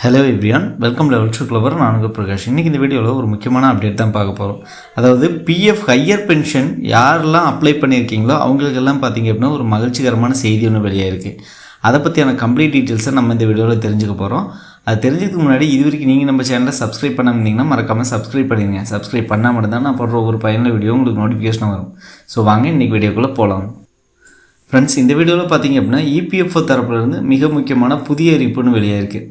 Hello everyone, welcome level to clever. நான் உங்கள் பிரகாஷ். இன்றைக்கி இந்த வீடியோவில் ஒரு முக்கியமான அப்டேட் தான் பார்க்க போகிறோம். அதாவது பிஎஃப் ஹையர் பென்ஷன் யாரெல்லாம் அப்ளை பண்ணியிருக்கீங்களோ அவங்களுக்கெல்லாம் பார்த்திங்க அப்படின்னா ஒரு மகிழ்ச்சிகரமான செய்தி ஒன்று வெளியாக இருக்குது. அதை பற்றியான கம்ப்ளீட் டீட்டெயில்ஸை நம்ம இந்த வீடியோவில் தெரிஞ்சுக்க போகிறோம். அது தெரிஞ்சதுக்கு முன்னாடி இது வரைக்கும் நீங்கள் நம்ம சேனலை சப்ஸ்கிரைப் பண்ணாமல் இருந்தீங்கன்னா மறக்காமல் சப்ஸ்கிரைப் பண்ணிடுங்க. சப்ஸ்கிரைப் பண்ணால் மட்டும்தான் நான் போடுற ஒரு பயனுள்ள வீடியோ உங்களுக்கு நோட்டிஃபிகேஷன் வரும். ஸோ வாங்க இன்றைக்கி வீடியோக்குள்ளே போகலாம். ஃப்ரெண்ட்ஸ், இந்த வீடியோவில் பார்த்திங்க அப்படின்னா இபிஎஃப்ஓ தரப்புலேருந்து மிக முக்கியமான புதிய அறிவிப்புன்னு வெளியாக இருக்குது.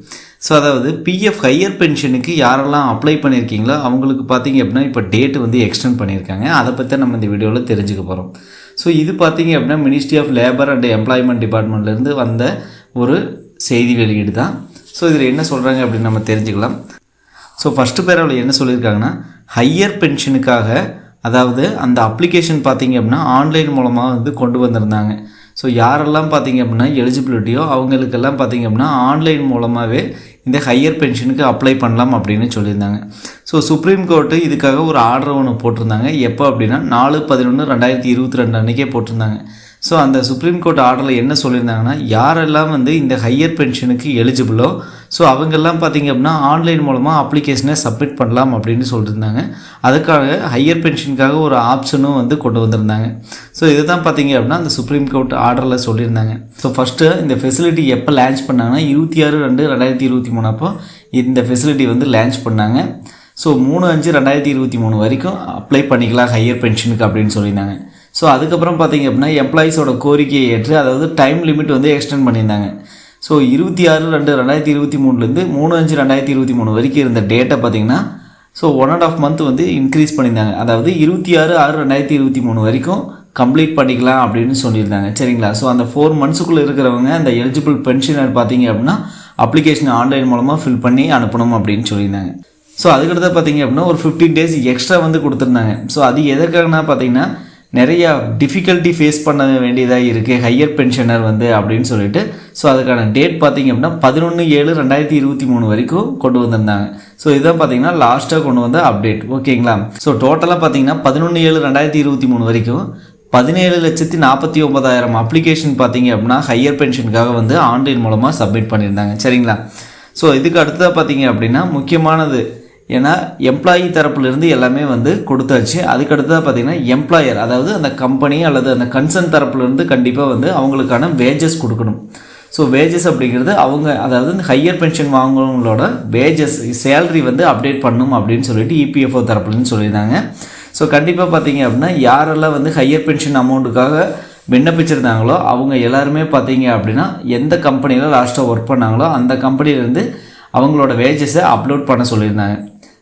ஸோ அதாவது பிஎஃப் ஹையர் பென்ஷனுக்கு யாரெல்லாம் அப்ளை பண்ணியிருக்கீங்களோ அவங்களுக்கு பார்த்திங்க அப்படின்னா இப்போ டேட்டு வந்து எக்ஸ்டெண்ட் பண்ணியிருக்காங்க. அதை பற்றி நம்ம இந்த வீடியோவில் தெரிஞ்சுக்க போகிறோம். ஸோ இது பார்த்திங்க அப்படின்னா ministry of labour and employment டிபார்ட்மெண்ட்லேருந்து வந்த ஒரு செய்தி வெளியீடு தான். ஸோ இதில் என்ன சொல்கிறாங்க அப்படின்னு நம்ம தெரிஞ்சுக்கலாம். ஸோ ஃபஸ்ட்டு பேராவில் என்ன சொல்லியிருக்காங்கன்னா, ஹையர் பென்ஷனுக்காக அதாவது அந்த அப்ளிகேஷன் பார்த்திங்க அப்படின்னா ஆன்லைன் மூலமாக வந்து கொண்டு வந்திருந்தாங்க. ஸோ யாரெல்லாம் பார்த்திங்க அப்படின்னா எலிஜிபிலிட்டியோ அவங்களுக்கெல்லாம் பார்த்திங்க அப்படின்னா ஆன்லைன் மூலமாகவே இந்த ஹையர் பென்ஷனுக்கு அப்ளை பண்ணலாம் அப்படின்னு சொல்லியிருந்தாங்க. ஸோ சுப்ரீம் கோர்ட்டு இதுக்காக ஒரு ஆர்டர் ஒன்று போட்டிருந்தாங்க. எப்போ அப்படின்னா 4/11/2022 அன்றைக்கே போட்டிருந்தாங்க. ஸோ அந்த சுப்ரீம் கோர்ட் ஆர்டரில் என்ன சொல்லியிருந்தாங்கன்னா, யாரெல்லாம் வந்து இந்த ஹையர் பென்ஷனுக்கு எலிஜிபிளோ ஸோ அவங்கெல்லாம் பார்த்திங்க அப்படின்னா ஆன்லைன் மூலமாக அப்ளிகேஷனை சப்மிட் பண்ணலாம் அப்படின்னு சொல்லியிருந்தாங்க. அதுக்காக ஹையர் பென்ஷனுக்காக ஒரு ஆப்ஷனும் வந்து கொண்டு வந்திருந்தாங்க. ஸோ இதை தான் பார்த்திங்க அப்படின்னா அந்த சுப்ரீம் கோர்ட் ஆர்டரில் சொல்லியிருந்தாங்க. ஸோ ஃபஸ்ட்டு இந்த ஃபெசிலிட்டி எப்போ லான்ச் பண்ணாங்கன்னா 26/2/2023 அப்போ இந்த ஃபெசிலிட்டி வந்து லான்ச் பண்ணாங்க. ஸோ 3/5/2023 வரைக்கும் அப்ளை பண்ணிக்கலாம் ஹையர் பென்ஷனுக்கு அப்படின்னு சொல்லியிருந்தாங்க. ஸோ அதுக்கப்புறம் பார்த்திங்க அப்படின்னா எம்ப்ளாயீஸோட கோரிக்கையை ஏற்று அதாவது டைம் லிமிட் வந்து எக்ஸ்டெண்ட் பண்ணியிருந்தாங்க. ஸோ 26/2/2023 3/5/2023 வரைக்கும் இருந்த டேட்டை பார்த்திங்கன்னா ஸோ 1.5 மந்த் வந்து இன்க்ரீஸ் பண்ணியிருந்தாங்க. அதாவது 26/6/2023 வரைக்கும் கம்ப்ளீட் பண்ணிக்கலாம் அப்படின்னு சொல்லியிருந்தாங்க. சரிங்களா? ஸோ அந்த 4 மந்த்ஸுக்குள்ளே இருக்கிறவங்க அந்த எலிஜிபிள் பென்ஷனர் பார்த்திங்க அப்படின்னா அப்ளிகேஷன் ஆன்லைன் மூலமாக ஃபில் பண்ணி அனுப்பணும் அப்படின்னு சொல்லியிருந்தாங்க. ஸோ அதுக்கடுத்து பார்த்திங்க அப்படின்னா ஒரு 15 டேஸ் எக்ஸ்ட்ரா வந்து கொடுத்துருந்தாங்க. ஸோ அது எதற்காகனா பார்த்திங்கன்னா நிறையா டிஃபிகல்ட்டி ஃபேஸ் பண்ண வேண்டியதாக இருக்குது ஹையர் பென்ஷனர் வந்து அப்படின்னு சொல்லிட்டு ஸோ அதுக்கான டேட் பார்த்திங்க அப்படின்னா 11/7/2023 வரைக்கும் கொண்டு வந்திருந்தாங்க. ஸோ இதான் பார்த்திங்கன்னா லாஸ்ட்டாக கொண்டு வந்த அப்டேட். ஓகேங்களா? ஸோ டோட்டலாக பார்த்திங்கன்னா 11/7/2023 வரைக்கும் 17,49,000 அப்ளிகேஷன் பார்த்திங்க அப்படின்னா ஹையர் பென்ஷனுக்காக வந்து ஆன்லைன் மூலமாக சப்மிட் பண்ணியிருந்தாங்க. சரிங்களா? ஸோ இதுக்கு அடுத்ததாக பார்த்திங்க அப்படின்னா முக்கியமானது, ஏன்னா எம்ப்ளாயி தரப்புலேருந்து எல்லாமே வந்து கொடுத்தாச்சு. அதுக்கடுத்ததாக பார்த்திங்கன்னா எம்ப்ளாயர் அதாவது அந்த கம்பெனி அல்லது அந்த கன்சர்ன் தரப்புலேருந்து கண்டிப்பாக வந்து அவங்களுக்கான வேஜஸ் கொடுக்கணும். ஸோ வேஜஸ் அப்படிங்கிறது அவங்க அதாவது இந்த ஹையர் பென்ஷன் வாங்குறவங்களோட வேஜஸ் சேலரி வந்து அப்டேட் பண்ணணும் அப்படின்னு சொல்லிட்டு இபிஎஃப்ஓ தரப்புலேருந்து சொல்லியிருந்தாங்க. ஸோ கண்டிப்பாக பார்த்திங்க அப்படின்னா யாரெல்லாம் வந்து ஹையர் பென்ஷன் அமௌண்ட்டுக்காக விண்ணப்பிச்சிருந்தாங்களோ அவங்க எல்லாருமே பார்த்திங்க அப்படின்னா எந்த கம்பெனியில் லாஸ்ட்டாக ஒர்க் பண்ணாங்களோ அந்த கம்பெனிலேருந்து அவங்களோட வேஜஸை அப்லோட் பண்ண சொல்லியிருந்தாங்க.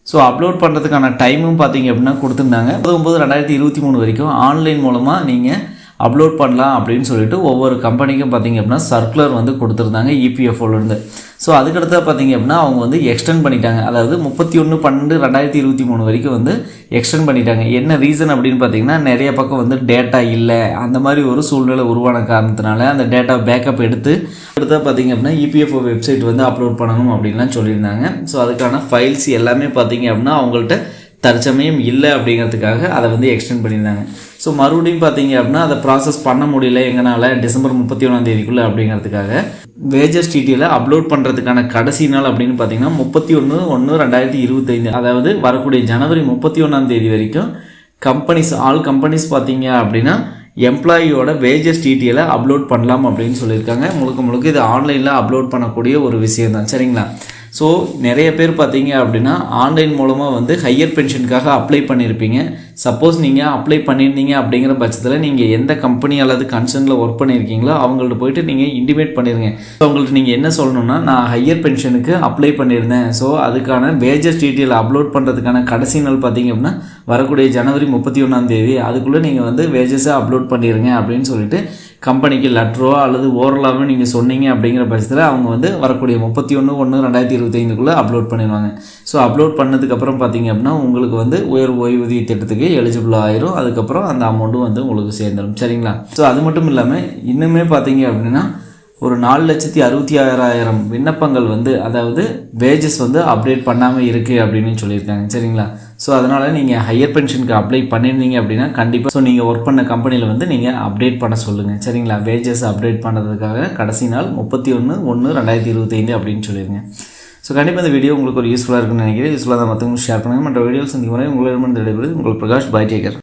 ஸோ அப்லோட் பண்ணுறதுக்கான டைமும் பார்த்திங்க அப்படின்னா கொடுத்துருந்தாங்க. 9/9/2023 வரைக்கும் ஆன்லைன் மூலமாக நீங்கள் அப்லோட் பண்ணலாம் அப்படின்னு சொல்லிட்டு ஒவ்வொரு கம்பெனிக்கும் பார்த்திங்க அப்படின்னா சர்க்குலர் வந்து கொடுத்துருந்தாங்க இபிஎஃப்ஓலேருந்து. ஸோ அதுக்கடுத்தா பார்த்திங்க அப்படின்னா அவங்க வந்து எக்ஸ்டெண்ட் பண்ணிட்டாங்க. அதாவது 31/12/2023 வரைக்கும் வந்து எக்ஸ்டெண்ட் பண்ணிட்டாங்க. என்ன ரீசன் அப்படின்னு பார்த்திங்கன்னா நிறைய பக்கம் வந்து டேட்டா இல்லை, அந்த மாதிரி ஒரு சூழ்நிலை உருவான காரணத்தினால அந்த டேட்டா பேக்கப் எடுத்து அடுத்தா பார்த்திங்க அப்படின்னா இபிஎஃப்ஓ வெப்சைட் வந்து அப்லோட் பண்ணணும் அப்படின்லாம் சொல்லியிருந்தாங்க. ஸோ அதுக்கான ஃபைல்ஸ் எல்லாமே பார்த்திங்க அப்படின்னா அவங்கள்ட்ட தற்சமயம் இல்லை அப்படிங்கிறதுக்காக அதை வந்து எக்ஸ்டெண்ட் பண்ணியிருந்தாங்க. ஸோ மறுபடியும் பார்த்திங்க அப்படின்னா அதை ப்ராசஸ் பண்ண முடியல எங்களால் டிசம்பர் 31 அப்படிங்கிறதுக்காக வேஜஸ் டீட்டெயிலை அப்லோட் பண்ணுறதுக்கான கடைசி நாள் அப்படின்னு பார்த்திங்கன்னா 31/1/2025 அதாவது வரக்கூடிய ஜனவரி 31 வரைக்கும் ஆல் கம்பெனிஸ் பார்த்திங்க அப்படின்னா எம்ப்ளாயியோட வேஜஸ் டீட்டெயிலை அப்லோட் பண்ணலாம் அப்படின்னு சொல்லியிருக்காங்க. முழுக்க இது ஆன்லைனில் அப்லோட் பண்ணக்கூடிய ஒரு விஷயம் தான். சரிங்களா? ஸோ நிறைய பேர் பார்த்தீங்க அப்படின்னா ஆன்லைன் மூலமாக வந்து ஹையர் பென்ஷனுக்காக அப்ளை பண்ணியிருப்பீங்க. சப்போஸ் நீங்கள் அப்ளை பண்ணியிருந்தீங்க அப்படிங்கிற பட்சத்தில் நீங்கள் எந்த கம்பெனி அல்லது கன்சர்னில் ஒர்க் பண்ணியிருக்கீங்களோ அவங்கள்ட்ட போய்ட்டு நீங்கள் இன்டிமேட் பண்ணிடுங்க. ஸோ அவங்கள்ட்ட நீங்கள் என்ன சொல்லணும்னா, நான் ஹையர் பென்ஷனுக்கு அப்ளை பண்ணியிருந்தேன், ஸோ அதுக்கான வேஜஸ் டீட்டெயில் அப்லோட் பண்ணுறதுக்கான கடைசி நாள் பார்த்திங்க அப்படின்னா வரக்கூடிய ஜனவரி 31 அதுக்குள்ளே நீங்கள் வந்து வேஜஸை அப்லோட் பண்ணிடுங்க அப்படின்னு சொல்லிட்டு கம்பெனிக்கு லெட்டரோ அல்லது ஓரலாகவே நீங்கள் சொன்னீங்க அப்படிங்கிற பட்சத்தில் அவங்க வந்து வரக்கூடிய 31/1/2025 அப்லோட் பண்ணிடுவாங்க. ஸோ அப்லோட் பண்ணதுக்கப்புறம் பார்த்திங்க அப்படின்னா உங்களுக்கு வந்து உயர் ஓய்வூதிய திட்டத்துக்கு எலிஜிபிள் ஆயிரும். அதுக்கப்புறம் அந்த அமௌண்ட்டும் வந்து உங்களுக்கு சேர்ந்துடும். சரிங்களா? ஸோ அது மட்டும் இல்லாமல் இன்னுமே பார்த்திங்க அப்படின்னா ஒரு 4,66,000 விண்ணப்பங்கள் வந்து அதாவது வேஜஸ் வந்து அப்டேட் பண்ணாமல் இருக்குது அப்படின்னு சொல்லியிருக்காங்க. சரிங்களா? ஸோ அதனால் நீங்கள் ஹையர் பென்ஷனுக்கு அப்ளை பண்ணியிருந்தீங்க அப்படின்னா கண்டிப்பாக ஸோ நீங்கள் ஒர்க் பண்ண கம்பெனியில் வந்து நீங்கள் அப்டேட் பண்ண சொல்லுங்கள். சரிங்களா? வேஜஸ் அப்டேட் பண்ணுறதுக்காக கடைசி நாள் 31/1/2025 அப்படின்னு சொல்லிடுங்க. ஸோ கண்டிப்பாக இந்த வீடியோ உங்களுக்கு ஒரு யூஸ்ஃபுல்லாக இருக்குன்னு நினைக்கிறேன். யூஸ்ஃபுல்லாக தான் மற்றவங்களுக்கு ஷேர் பண்ணுங்கள். மற்ற வீடியோ சந்திக்கும் வரை உங்களிடமிருந்து விடைபெறுவது உங்கள் பிரகாஷ். By, take care.